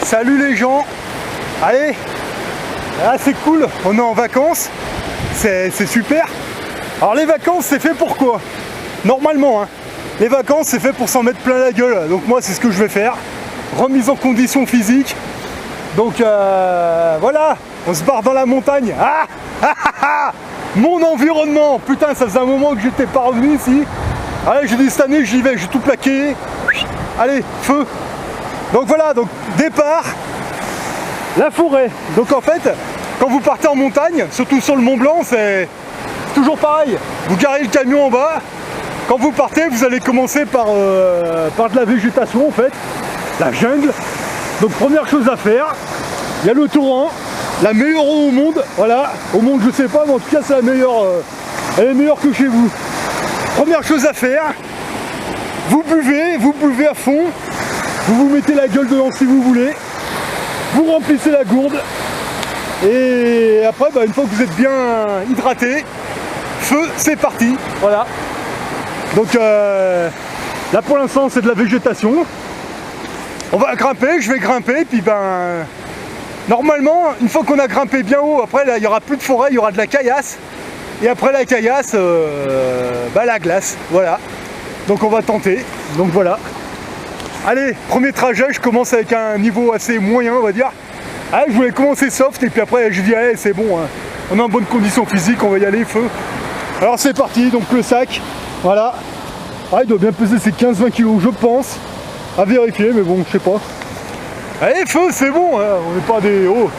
Salut les gens. Allez, là c'est cool, on est en vacances, c'est super. Alors les vacances c'est fait pour quoi? Normalement, hein, les vacances c'est fait pour s'en mettre plein la gueule. Donc moi c'est ce que je vais faire. Remise en condition physique. Donc voilà, on se barre dans la montagne. Mon environnement. Putain, ça faisait un moment que j'étais pas revenu ici. Allez, j'ai dit cette année j'y vais, j'ai tout plaqué. Allez, feu. Donc voilà, donc départ, la forêt. Donc en fait, quand vous partez en montagne, surtout sur le Mont Blanc, c'est toujours pareil. Vous garez le camion en bas. Quand vous partez, vous allez commencer par de la végétation en fait, la jungle. Donc première chose à faire, il y a le torrent, la meilleure eau au monde. Voilà, au monde je sais pas, mais en tout cas c'est la meilleure. Elle est meilleure que chez vous. Première chose à faire, vous buvez à fond. Vous vous mettez la gueule dedans si vous voulez, vous remplissez la gourde et après une fois que vous êtes bien hydraté, feu, c'est parti, voilà. Donc là pour l'instant c'est de la végétation, on va grimper, je vais grimper, puis normalement une fois qu'on a grimpé bien haut, après là il n'y aura plus de forêt, il y aura de la caillasse et après la caillasse, la glace, voilà. Donc on va tenter, donc voilà. Allez, premier trajet, je commence avec un niveau assez moyen, on va dire. Allez, je voulais commencer soft et puis après je dis allez, c'est bon, hein. On est en bonne condition physique, on va y aller, feu. Alors c'est parti, donc le sac, voilà. Ah, il doit bien peser ses 15-20 kg, je pense. À vérifier, mais bon, je sais pas. Allez, feu, c'est bon, hein. On n'est pas des... Oh,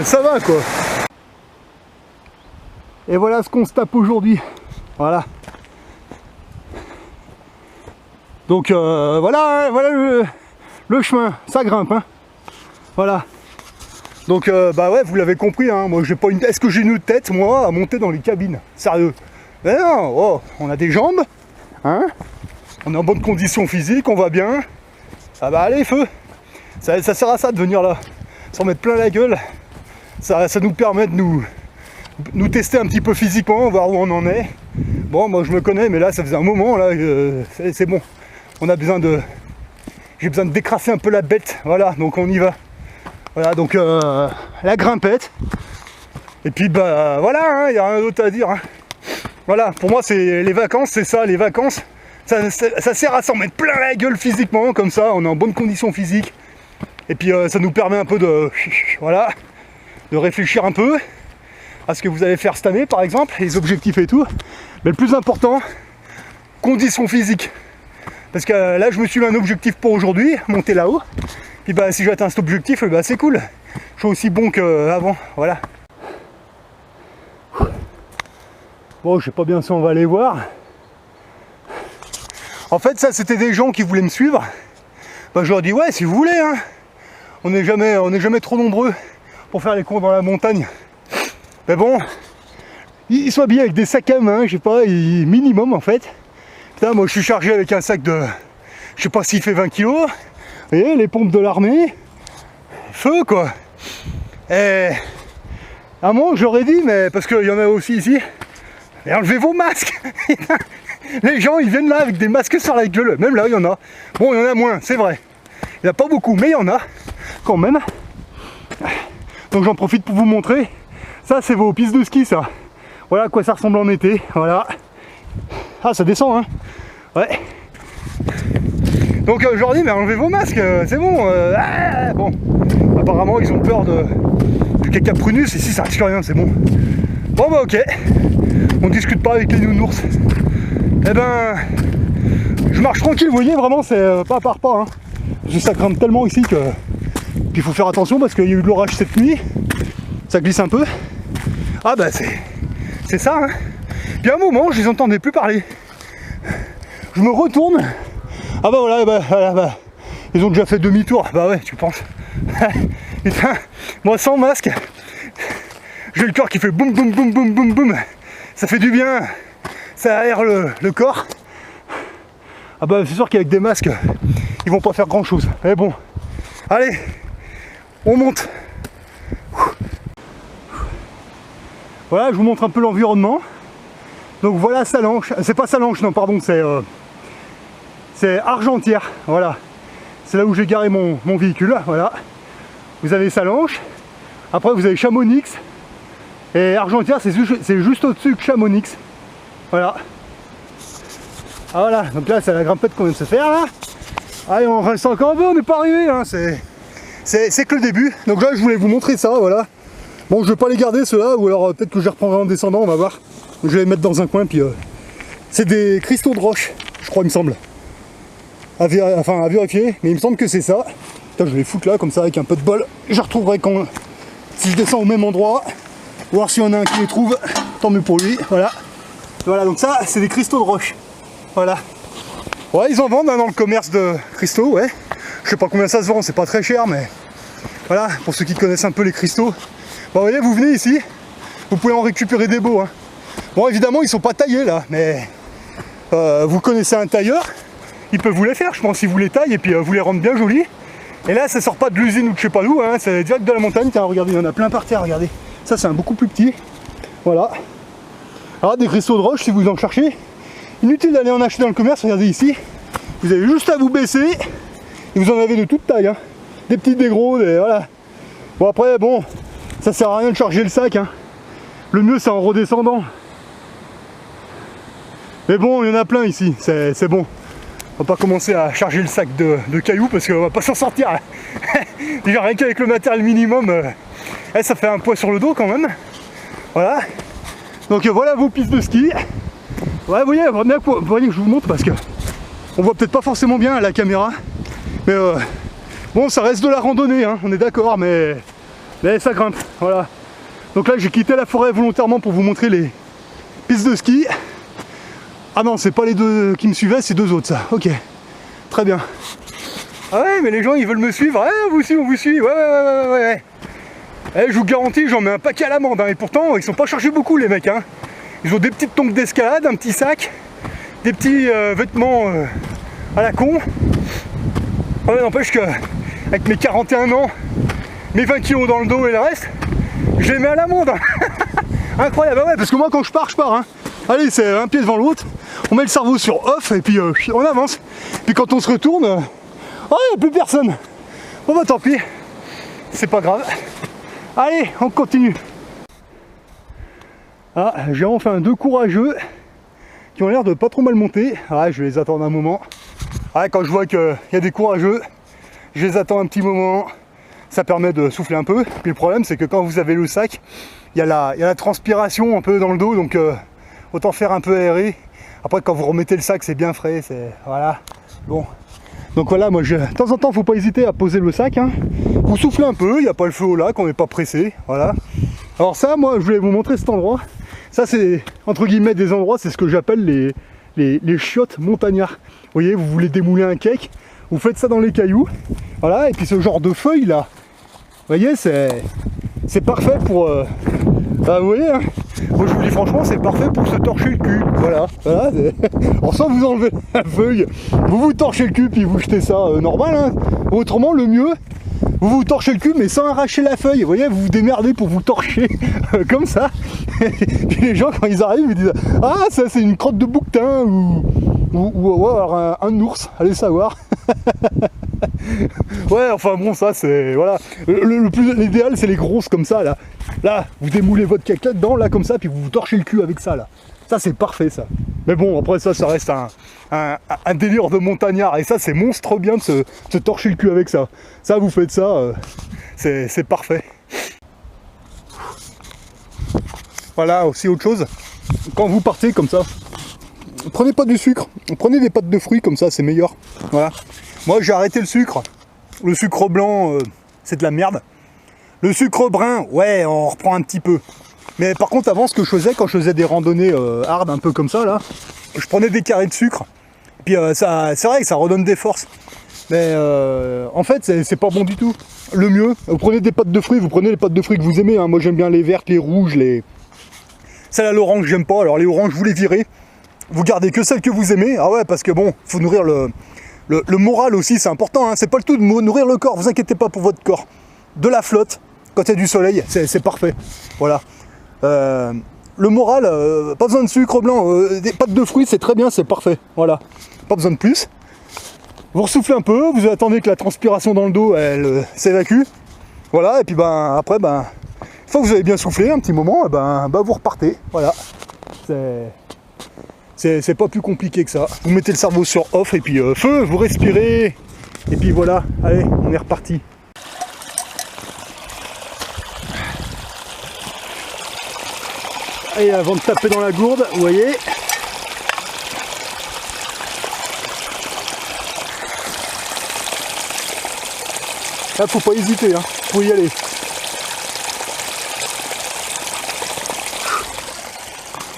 ça va quoi. Et voilà ce qu'on se tape aujourd'hui. Voilà. Donc voilà, hein, voilà le chemin, ça grimpe, hein. Voilà. Donc ouais, vous l'avez compris, hein, moi j'ai pas une. Est-ce que j'ai une tête moi à monter dans les cabines? Sérieux? Mais non, oh, on a des jambes, hein, on est en bonne condition physique, on va bien. Ah bah allez, feu. Ça sert à ça de venir là, s'en mettre plein la gueule. Ça nous permet de nous tester un petit peu physiquement, voir où on en est. Bon, moi je me connais, mais là ça faisait un moment là, c'est bon. On a besoin de... J'ai besoin de décrasser un peu la bête, voilà, donc on y va. Voilà, donc la grimpette. Et puis voilà, hein, il n'y a rien d'autre à dire. Hein. Voilà, pour moi c'est les vacances, c'est ça, les vacances. Ça sert à s'en mettre plein la gueule physiquement, comme ça, on est en bonne condition physique. Et puis ça nous permet un peu de... Voilà, de réfléchir un peu à ce que vous allez faire cette année, par exemple, les objectifs et tout. Mais le plus important, condition physique. Parce que là je me suis mis un objectif pour aujourd'hui, monter là-haut. Puis si j'atteins cet objectif, c'est cool. Je suis aussi bon qu'avant, voilà. Bon, je sais pas bien si on va aller voir. En fait ça c'était des gens qui voulaient me suivre. Je leur dis ouais si vous voulez, hein. On n'est jamais trop nombreux pour faire les cours dans la montagne. Mais bon, ils sont habillés avec des sacs à main, je sais pas, minimum en fait. Putain, moi je suis chargé avec un sac de... Je sais pas s'il fait 20 kg. Vous voyez, les pompes de l'armée. Feu quoi. Et... À un moment j'aurais dit, mais parce qu'il y en a aussi ici. Et enlevez vos masques. Les gens ils viennent là avec des masques sur la gueule. Même là il y en a. Bon il y en a moins, c'est vrai. Il n'y en a pas beaucoup, mais il y en a. Quand même. Donc j'en profite pour vous montrer. Ça c'est vos pistes de ski ça. Voilà à quoi ça ressemble en été. Voilà. Ah ça descend hein. Ouais. Donc je leur dis mais enlevez vos masques, c'est bon. Bon. Apparemment ils ont peur du caca prunus, ici ça risque rien, c'est bon. Bon ok. On discute pas avec les nounours. Eh je marche tranquille, vous voyez vraiment c'est pas par pas hein. Parce que ça grimpe tellement ici que. Puis il faut faire attention parce qu'il y a eu de l'orage cette nuit. Ça glisse un peu. Ah c'est ça hein. Puis à un moment, je les entendais plus parler. Je me retourne. Ah voilà, ils ont déjà fait demi-tour. Bah ouais, tu penses. Putain, moi sans masque, j'ai le corps qui fait boum boum boum boum boum boum. Ça fait du bien. Ça aère le corps. Ah c'est sûr qu'avec des masques, ils vont pas faire grand chose. Mais bon, allez, on monte. Voilà, je vous montre un peu l'environnement. Donc voilà Salanches, c'est pas Salanches, non pardon, c'est Argentière, voilà. C'est là où j'ai garé mon véhicule, voilà. vous avez Salanches, après vous avez Chamonix, et Argentière c'est juste au-dessus de Chamonix. Voilà. Ah voilà, donc là c'est la grimpette qu'on vient de se faire là. Allez, on reste encore un peu, on n'est pas arrivé, hein. C'est que le début. Donc là je voulais vous montrer ça, voilà. Bon, je vais pas les garder ceux-là, ou alors peut-être que je les reprendrai en descendant, on va voir. Donc, je vais les mettre dans un coin, puis c'est des cristaux de roche, je crois, il me semble. À vérifier, mais il me semble que c'est ça. Putain, je vais les foutre là, comme ça, avec un peu de bol. Je retrouverai si je descends au même endroit. Voir s'il y en a un qui les trouve, tant mieux pour lui. Voilà. Voilà, donc ça, c'est des cristaux de roche. Voilà. Ouais, ils en vendent hein, dans le commerce de cristaux, ouais. Je sais pas combien ça se vend, c'est pas très cher, mais voilà, pour ceux qui connaissent un peu les cristaux. Bon, vous voyez, vous venez ici, vous pouvez en récupérer des beaux. Hein. Bon, évidemment, ils sont pas taillés là, mais vous connaissez un tailleur, il peut vous les faire, je pense, il vous les taille et puis vous les rend bien jolis. Et là, ça sort pas de l'usine ou de je sais pas d'où, hein, c'est direct de la montagne. Tiens, regardez, il y en a plein par terre, regardez. Ça, c'est un beaucoup plus petit. Voilà. Alors, des cristaux de roche, si vous en cherchez, inutile d'aller en acheter dans le commerce, regardez ici. Vous avez juste à vous baisser et vous en avez de toute taille. Hein. Des petits, des gros, des. Voilà. Bon, après, bon. Ça sert à rien de charger le sac, hein. Le mieux c'est en redescendant. Mais bon, il y en a plein ici, c'est bon. On va pas commencer à charger le sac de cailloux parce qu'on va pas s'en sortir. Déjà rien qu'avec le matériel minimum, ça fait un poids sur le dos quand même. Voilà. Donc voilà vos pistes de ski. Ouais, vous voyez que je vous montre parce que on voit peut-être pas forcément bien à la caméra. Mais bon, ça reste de la randonnée, hein, on est d'accord, mais ça grimpe, voilà. Donc là j'ai quitté la forêt volontairement pour vous montrer les pistes de ski. Ah non, c'est pas les deux qui me suivaient, c'est deux autres ça, ok. Très bien. Ah ouais, mais les gens ils veulent me suivre, ouais, on vous suit, ouais. Eh, je vous garantis, j'en mets un paquet à l'amende, hein, et pourtant ils sont pas chargés beaucoup les mecs, hein. Ils ont des petites tongs d'escalade, un petit sac, des petits vêtements à la con. Ouais, n'empêche que avec mes 41 ans, mes 20 kilos dans le dos et le reste, je les mets à l'amende. Incroyable, ouais, parce que moi quand je pars, hein. Allez, c'est un pied devant l'autre, on met le cerveau sur off et puis on avance. Puis quand on se retourne, oh, il n'y a plus personne. Bon bah tant pis, c'est pas grave. Allez, on continue. Ah, j'ai enfin deux courageux qui ont l'air de pas trop mal monter. Ah, je vais les attendre un moment. Ah, quand je vois qu'il y a des courageux, je les attends un petit moment. Ça permet de souffler un peu. Puis le problème, c'est que quand vous avez le sac, il y a la transpiration un peu dans le dos, donc autant faire un peu aéré. Après, quand vous remettez le sac, c'est bien frais. Voilà. Bon. Donc voilà, moi, de temps en temps, faut pas hésiter à poser le sac. Hein. Vous soufflez un peu, il n'y a pas le feu au lac, on n'est pas pressé. Voilà. Alors ça, moi, je voulais vous montrer cet endroit. Ça, c'est entre guillemets des endroits, c'est ce que j'appelle les chiottes montagnards. Vous voyez, vous voulez démouler un cake, vous faites ça dans les cailloux. Voilà, et puis ce genre de feuilles là, vous voyez, c'est parfait pour... vous voyez, hein, moi je vous dis franchement, c'est parfait pour se torcher le cul. Voilà. Alors soit vous enlevez la feuille, vous torchez le cul, puis vous jetez ça normal. Hein. Autrement, le mieux, vous torchez le cul, mais sans arracher la feuille. Vous voyez, vous vous démerdez pour vous torcher comme ça. Puis les gens, quand ils arrivent, ils disent « Ah, ça c'est une crotte de bouquetin ou alors un ours, allez savoir. » Ouais, enfin bon, ça c'est... Voilà. L'idéal, c'est les grosses comme ça, là. Là, vous démoulez votre cake là-dedans, là, comme ça, puis vous vous torchez le cul avec ça, là. Ça, c'est parfait, ça. Mais bon, après ça reste un délire de montagnard. Et ça, c'est monstre bien de se torcher le cul avec ça. Ça, vous faites ça, c'est parfait. Voilà, aussi autre chose. Quand vous partez comme ça, prenez pas du sucre. Prenez des pâtes de fruits, comme ça, c'est meilleur. Voilà. Moi, j'ai arrêté le sucre. Le sucre blanc, c'est de la merde. Le sucre brun, ouais, on reprend un petit peu. Mais par contre, avant, ce que je faisais, quand je faisais des randonnées hard, un peu comme ça, là, je prenais des carrés de sucre. Et puis, c'est vrai que ça redonne des forces. Mais en fait, c'est pas bon du tout. Le mieux, vous prenez des pâtes de fruits, vous prenez les pâtes de fruits que vous aimez. Hein. Moi, j'aime bien les vertes, les rouges, les... Celles à l'orange, j'aime pas. Alors, les oranges, vous les virez. Vous gardez que celles que vous aimez. Ah ouais, parce que bon, faut nourrir le moral aussi, c'est important. Hein. C'est pas le tout de nourrir le corps. Vous inquiétez pas pour votre corps. De la flotte, quand il y a du soleil, c'est parfait. Voilà. Le moral, pas besoin de sucre blanc, des pâtes de fruits, c'est très bien, c'est parfait. Voilà, pas besoin de plus. Vous ressoufflez un peu, vous attendez que la transpiration dans le dos, elle s'évacue. Voilà, et puis ben après, ben, une fois que vous avez bien soufflé un petit moment, ben vous repartez. Voilà. C'est pas plus compliqué que ça. Vous mettez le cerveau sur off et puis feu, vous respirez. Et puis voilà, allez, on est reparti. Et avant de taper dans la gourde, vous voyez. Là, faut pas hésiter, hein. Faut y aller.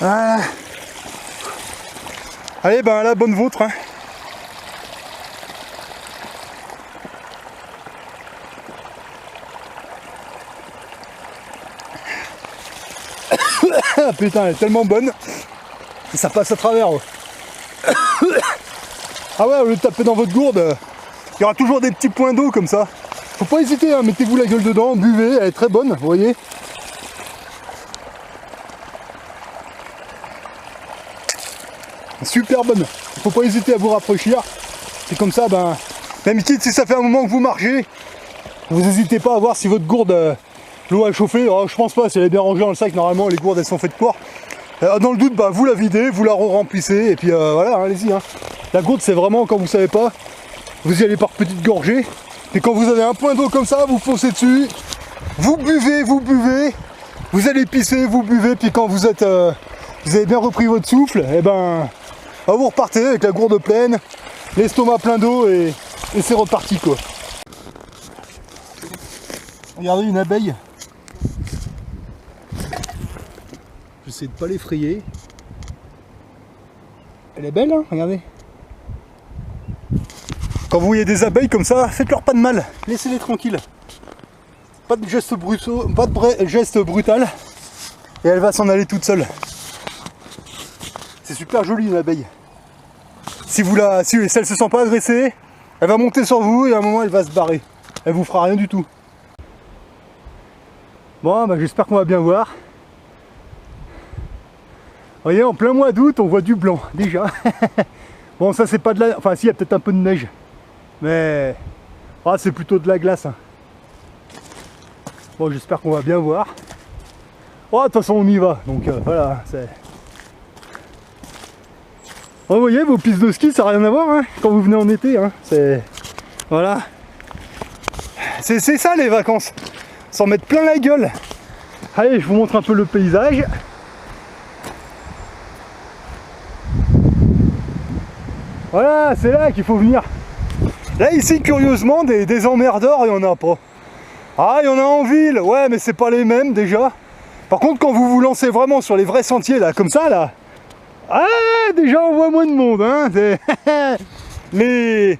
Ah. Allez, ben là, bonne vôtre. Hein. Putain, elle est tellement bonne. Ça passe à travers. Ah ouais, au lieu de taper dans votre gourde, il y aura toujours des petits points d'eau comme ça. Faut pas hésiter, hein, mettez-vous la gueule dedans, buvez, elle est très bonne, vous voyez. Super bonne. Faut pas hésiter à vous rafraîchir. C'est comme ça, ben, même si ça fait un moment que vous marchez, vous n'hésitez pas à voir si votre gourde, l'eau a chauffé. Alors, je pense pas, si elle est bien rangée dans le sac, normalement les gourdes elles sont faites pour. Dans le doute, bah, vous la videz, vous la remplissez et puis voilà, hein, allez-y. Hein. La gourde, c'est vraiment quand vous savez pas, vous y allez par petites gorgées. Et quand vous avez un point d'eau comme ça, vous foncez dessus, vous buvez, vous allez pisser, vous buvez, puis quand vous êtes, vous avez bien repris votre souffle, et ben, vous repartez avec la gourde pleine, l'estomac plein d'eau et c'est reparti quoi. Regardez une abeille. J'essaie de pas l'effrayer. Elle est belle, hein, regardez. Quand vous voyez des abeilles comme ça, faites-leur pas de mal, laissez-les tranquilles. Pas de geste brutal, et elle va s'en aller toute seule. C'est super joli une abeille. Si elle se sent pas agressée, elle va monter sur vous et à un moment elle va se barrer. Elle vous fera rien du tout. Bon, bah, j'espère qu'on va bien voir. Vous voyez, en plein mois d'août, on voit du blanc déjà. Bon, ça c'est pas de la... Enfin si, il y a peut-être un peu de neige. Mais c'est plutôt de la glace. Hein. Bon, j'espère qu'on va bien voir. Oh, de toute façon, on y va. Donc voilà, c'est... Oh, vous voyez, vos pistes de ski, ça n'a rien à voir hein, quand vous venez en été. Hein. C'est... Voilà. C'est ça les vacances. S'en mettre plein la gueule. Allez, je vous montre un peu le paysage. Voilà, c'est là qu'il faut venir. Là, ici, curieusement, des emmerdeurs, il n'y en a pas. Ah, il y en a en ville, ouais, mais c'est pas les mêmes, déjà. Par contre, quand vous vous lancez vraiment sur les vrais sentiers, là, comme ça, là... Ah, déjà, on voit moins de monde, hein. Les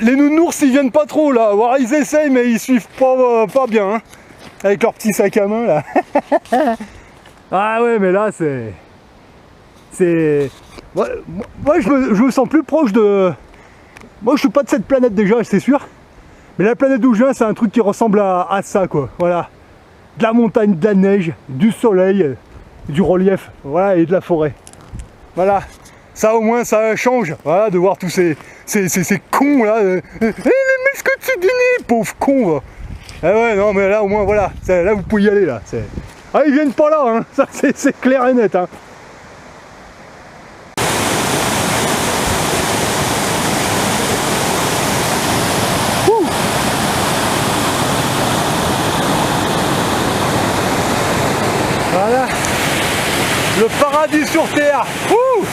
nounours, ils viennent pas trop, là. Alors, ils essayent, mais ils suivent pas bien, hein. Avec leur petit sac à main, là. Ah ouais, mais là, c'est... Moi, je me sens plus proche de... Moi, je suis pas de cette planète déjà, c'est sûr. Mais la planète d'où je viens, c'est un truc qui ressemble à ça, quoi. Voilà. De la montagne, de la neige, du soleil, du relief, voilà, et de la forêt. Voilà. Ça, au moins, ça change. Voilà, de voir tous ces cons, là. Les muscles au-dessus du nez, pauvre con, va. Ah ouais, non, mais là, au moins, voilà. Là, vous pouvez y aller, là. Ah, ils viennent pas là, hein. Ça, c'est clair et net, hein. Voilà, le paradis sur terre. Ouh,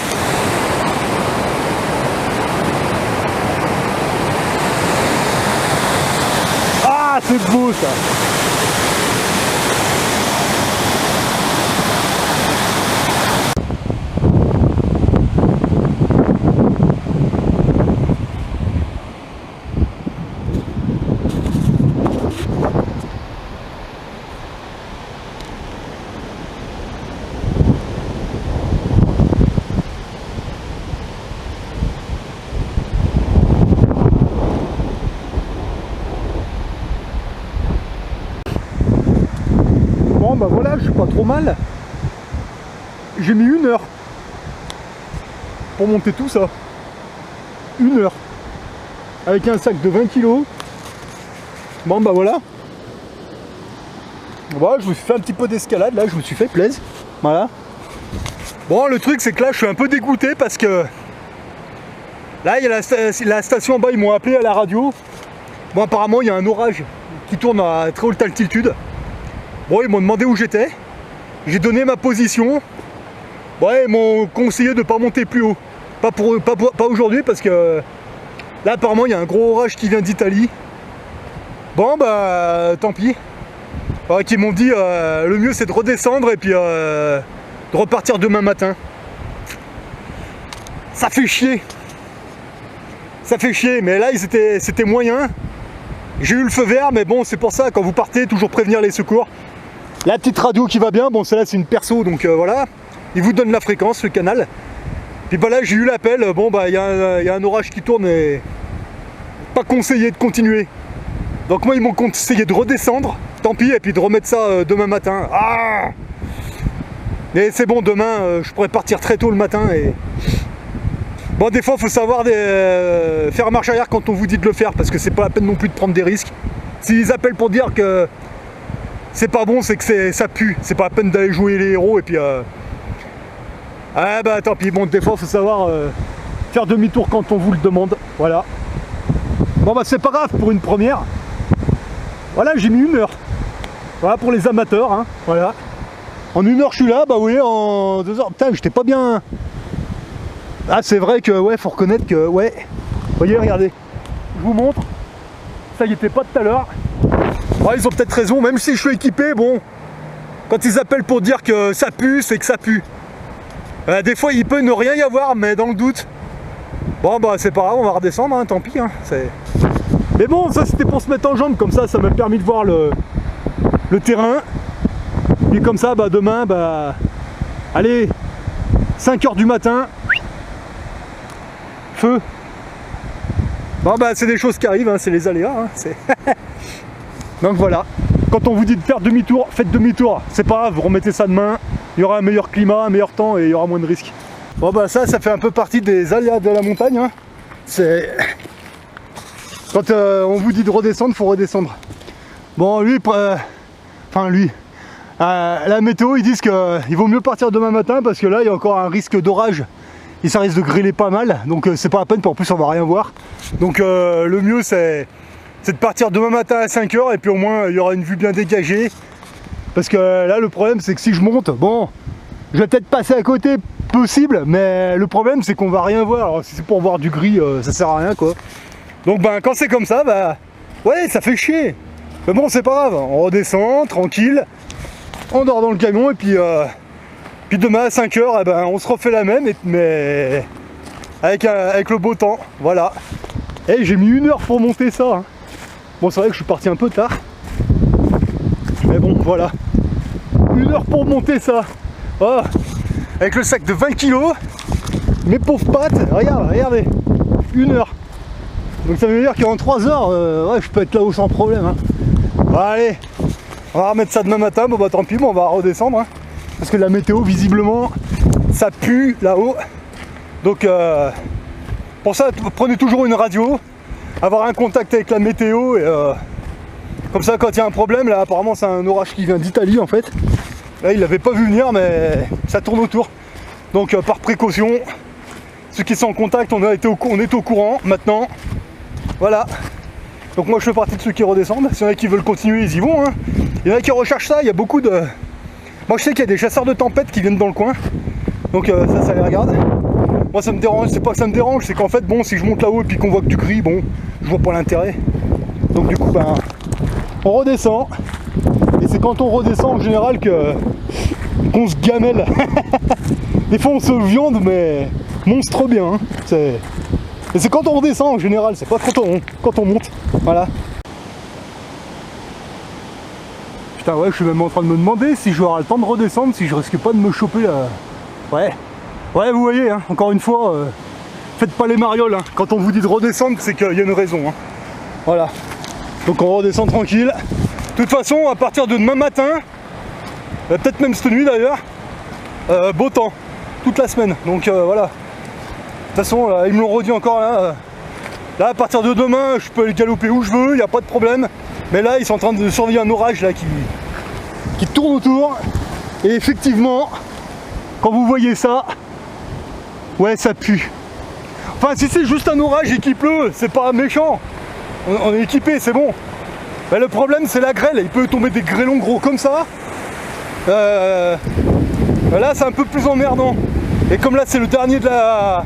ah, c'est beau ça. Bah voilà, je suis pas trop mal. J'ai mis 1 heure pour monter tout ça. 1 heure. Avec un sac de 20 kg. Bon bah voilà. Voilà, je me suis fait un petit peu d'escalade, là, je me suis fait plaisir. Voilà. Bon, le truc, c'est que là, je suis un peu dégoûté parce que là, il y a la station en bas, ils m'ont appelé à la radio. Bon, apparemment, il y a un orage qui tourne à très haute altitude. Bon, ils m'ont demandé où j'étais. J'ai donné ma position. Ouais, ils m'ont conseillé de ne pas monter plus haut. Pas aujourd'hui parce que là, apparemment, il y a un gros orage qui vient d'Italie. Bon, bah, tant pis. Alors, ils m'ont dit le mieux, c'est de redescendre et puis de repartir demain matin. Ça fait chier. Ça fait chier, mais là, c'était moyen. J'ai eu le feu vert, mais bon, c'est pour ça, quand vous partez, toujours prévenir les secours. La petite radio qui va bien, bon, celle-là, c'est une perso, donc voilà. Il vous donne la fréquence, le canal. Puis bah là, j'ai eu l'appel, bon, bah, il y a un orage qui tourne et pas conseillé de continuer. Donc moi, ils m'ont conseillé de redescendre, tant pis, et puis de remettre ça demain matin. Ah, mais c'est bon, demain, je pourrais partir très tôt le matin et... Bon, des fois, il faut savoir faire marche arrière quand on vous dit de le faire, parce que c'est pas la peine non plus de prendre des risques. S'ils appellent pour dire que c'est pas bon, c'est que ça pue. C'est pas la peine d'aller jouer les héros, et puis... Ah bah tant pis, bon, des fois, il faut savoir faire demi-tour quand on vous le demande. Voilà. Bon bah c'est pas grave pour une première. Voilà, j'ai mis 1 heure. Voilà, pour les amateurs, hein. Voilà. En 1 heure, je suis là, bah oui, en 2 heures... Putain, j'étais pas bien... Ah, c'est vrai que, ouais, faut reconnaître que, ouais. Vous voyez, regardez. Je vous montre. Ça y était pas tout à l'heure. Ouais, ils ont peut-être raison, même si je suis équipé, bon. Quand ils appellent pour dire que ça pue, c'est que ça pue. Des fois, il peut ne rien y avoir, mais dans le doute. Bon, bah, c'est pas grave, on va redescendre, hein, tant pis, hein. Mais bon, ça, c'était pour se mettre en jambe, comme ça m'a permis de voir le terrain. Et comme ça, bah, demain, bah... Allez, 5 h du matin... Feu. Bon bah c'est des choses qui arrivent, hein, c'est les aléas. Hein, donc voilà. Quand on vous dit de faire demi-tour, faites demi-tour. C'est pas grave, vous remettez ça demain. Il y aura un meilleur climat, un meilleur temps et il y aura moins de risques. Bon bah ça fait un peu partie des aléas de la montagne. Hein. C'est quand on vous dit de redescendre, faut redescendre. Bon lui, la météo ils disent qu'il vaut mieux partir demain matin parce que là il y a encore un risque d'orage. Et ça risque de grêler pas mal, donc c'est pas la peine, en plus on va rien voir. Donc le mieux c'est de partir demain matin à 5 h et puis au moins il y aura une vue bien dégagée. Parce que là le problème c'est que si je monte, bon, je vais peut-être passer à côté, possible, mais le problème c'est qu'on va rien voir. Alors si c'est pour voir du gris, ça sert à rien quoi. Donc ben quand c'est comme ça, bah ouais ça fait chier. Mais bon c'est pas grave, on redescend, tranquille, on dort dans le camion et puis... Puis demain à 5 h, eh ben, on se refait la même, mais avec le beau temps, voilà. Et j'ai mis 1 heure pour monter ça. Hein. Bon, c'est vrai que je suis parti un peu tard. Mais bon, voilà. 1 heure pour monter ça. Oh, avec le sac de 20 kg, mes pauvres pattes, regardez. 1 heure. Donc ça veut dire qu'en 3 heures, ouais, je peux être là-haut sans problème. Hein. Bon, allez, on va remettre ça demain matin. Bon, bah tant pis, bon, on va redescendre. Hein. Parce que la météo, visiblement, ça pue là-haut. Donc, pour ça, prenez toujours une radio, avoir un contact avec la météo. Et, comme ça, quand il y a un problème, là, apparemment, c'est un orage qui vient d'Italie, en fait. Là, il l'avait pas vu venir, mais ça tourne autour. Donc, par précaution, ceux qui sont en contact, on est au courant maintenant. Voilà. Donc, moi, je fais partie de ceux qui redescendent. S'il y en a qui veulent continuer, ils y vont. Hein. Il y en a qui recherchent ça. Il y a beaucoup de... Moi je sais qu'il y a des chasseurs de tempêtes qui viennent dans le coin, donc ça les regarde. Moi ça me dérange, c'est pas que ça me dérange, c'est qu'en fait bon si je monte là-haut et puis qu'on voit que du gris, bon je vois pas l'intérêt. Donc du coup ben on redescend, et c'est quand on redescend en général qu'on se gamelle. Des fois on se viande mais monstre bien. Hein. Et c'est quand on redescend en général, c'est pas quand on monte. Voilà. Putain ouais, je suis même en train de me demander si je vais avoir le temps de redescendre, si je risque pas de me choper là. Ouais. Ouais, vous voyez, hein, encore une fois, faites pas les marioles. Hein. Quand on vous dit de redescendre, c'est qu'il y a une raison. Hein. Voilà. Donc on redescend tranquille. De toute façon, à partir de demain matin, peut-être même cette nuit d'ailleurs, beau temps. Toute la semaine. Donc voilà. De toute façon, ils me l'ont redit encore là. Là, à partir de demain, je peux aller galoper où je veux, il n'y a pas de problème. Mais là, ils sont en train de surveiller un orage là qui tourne autour. Et effectivement, quand vous voyez ça, ouais, ça pue. Enfin, si c'est juste un orage et qu'il pleut, c'est pas méchant. On est équipé, c'est bon. Mais le problème, c'est la grêle. Il peut tomber des grêlons gros comme ça. Là, c'est un peu plus emmerdant. Et comme là, c'est le dernier de la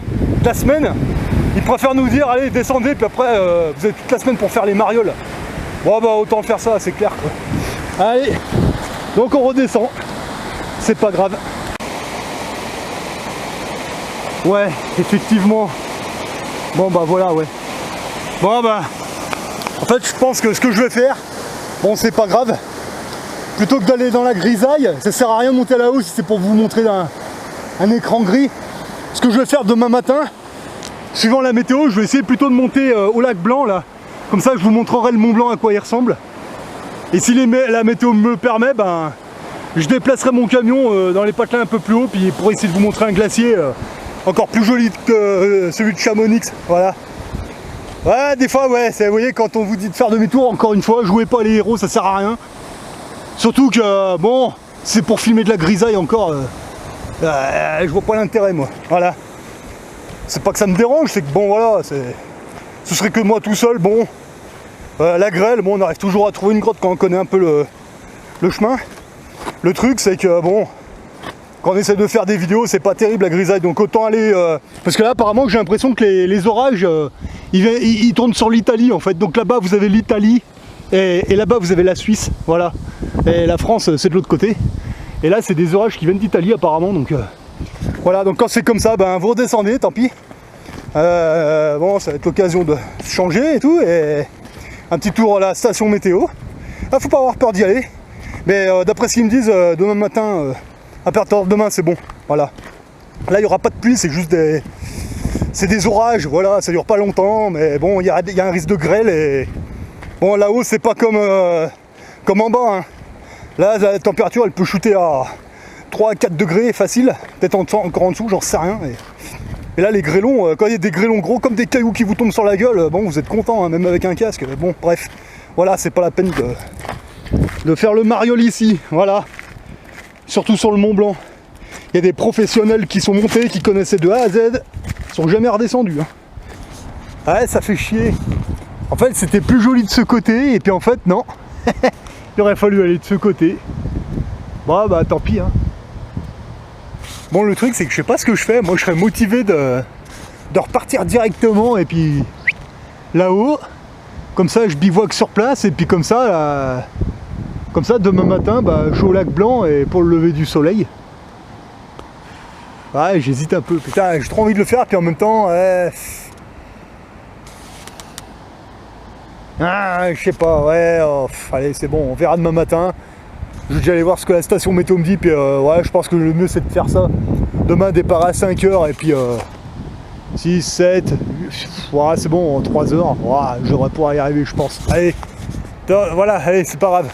semaine, ils préfèrent nous dire, allez, descendez, puis après, vous avez toute la semaine pour faire les marioles. Bon, bah, autant faire ça, c'est clair, quoi. Allez, donc on redescend. C'est pas grave. Ouais, effectivement. Bon, bah, voilà, ouais. Bon, bah, en fait, je pense que ce que je vais faire, bon, c'est pas grave. Plutôt que d'aller dans la grisaille, ça sert à rien de monter là-haut si c'est pour vous montrer un écran gris. Ce que je vais faire demain matin, suivant la météo, je vais essayer plutôt de monter au lac Blanc là. Comme ça, je vous montrerai le Mont Blanc à quoi il ressemble. Et si la météo me le permet, ben, je déplacerai mon camion dans les patelins un peu plus haut, puis pour essayer de vous montrer un glacier encore plus joli que celui de Chamonix. Voilà. Ouais, des fois, ouais, vous voyez, quand on vous dit de faire demi-tour, encore une fois, jouez pas les héros, ça sert à rien. Surtout que, bon, c'est pour filmer de la grisaille encore. Je vois pas l'intérêt, moi. Voilà. C'est pas que ça me dérange, c'est que bon, voilà, ce serait que moi tout seul, bon. La grêle, bon, on arrive toujours à trouver une grotte quand on connaît un peu le chemin. Le truc, c'est que, bon, quand on essaie de faire des vidéos, c'est pas terrible la grisaille, donc autant aller... Parce que là, apparemment, j'ai l'impression que les orages, ils tournent sur l'Italie, en fait. Donc là-bas, vous avez l'Italie, et là-bas, vous avez la Suisse, voilà. Et la France, c'est de l'autre côté. Et là, c'est des orages qui viennent d'Italie, apparemment, donc... voilà, donc quand c'est comme ça, ben, vous redescendez, tant pis. Bon, ça va être l'occasion de changer et tout, et un petit tour à la station météo. Là, faut pas avoir peur d'y aller. Mais d'après ce qu'ils me disent, demain matin... à partir de demain, c'est bon, voilà. Là, il n'y aura pas de pluie, c'est juste c'est des orages, voilà, ça dure pas longtemps, mais bon, il y a un risque de grêle, et bon, là-haut, c'est pas comme en bas, hein. Là, la température, elle peut shooter à 3 à 4 degrés, facile, peut-être encore en dessous, j'en sais rien. Et là, les grêlons, quand il y a des grêlons gros, comme des cailloux qui vous tombent sur la gueule, bon, vous êtes content, hein, même avec un casque, bon, bref. Voilà, c'est pas la peine de faire le mariole ici, voilà. Surtout sur le Mont Blanc. Il y a des professionnels qui sont montés, qui connaissaient de A à Z, ils sont jamais redescendus. Hein. Ouais, ça fait chier. En fait, c'était plus joli de ce côté, et puis en fait, non. Il aurait fallu aller de ce côté. Bon, bah tant pis. Hein. Bon, le truc, c'est que je sais pas ce que je fais. Moi, je serais motivé de repartir directement, et puis là-haut, comme ça, je bivouaque sur place, et puis comme ça, là, comme ça, demain matin, bah, je suis au lac Blanc et pour le lever du soleil. Ouais, j'hésite un peu. Putain, j'ai trop envie de le faire, puis en même temps, je sais pas, ouais, allez, c'est bon, on verra demain matin. Je vais déjà aller voir ce que la station météo me dit, puis ouais, je pense que le mieux c'est de faire ça. Demain, départ à 5h, et puis 6, 7, ouais, c'est bon, en 3h, ouais, j'aurais pouvoir y arriver, je pense. Allez, voilà, allez, c'est pas grave.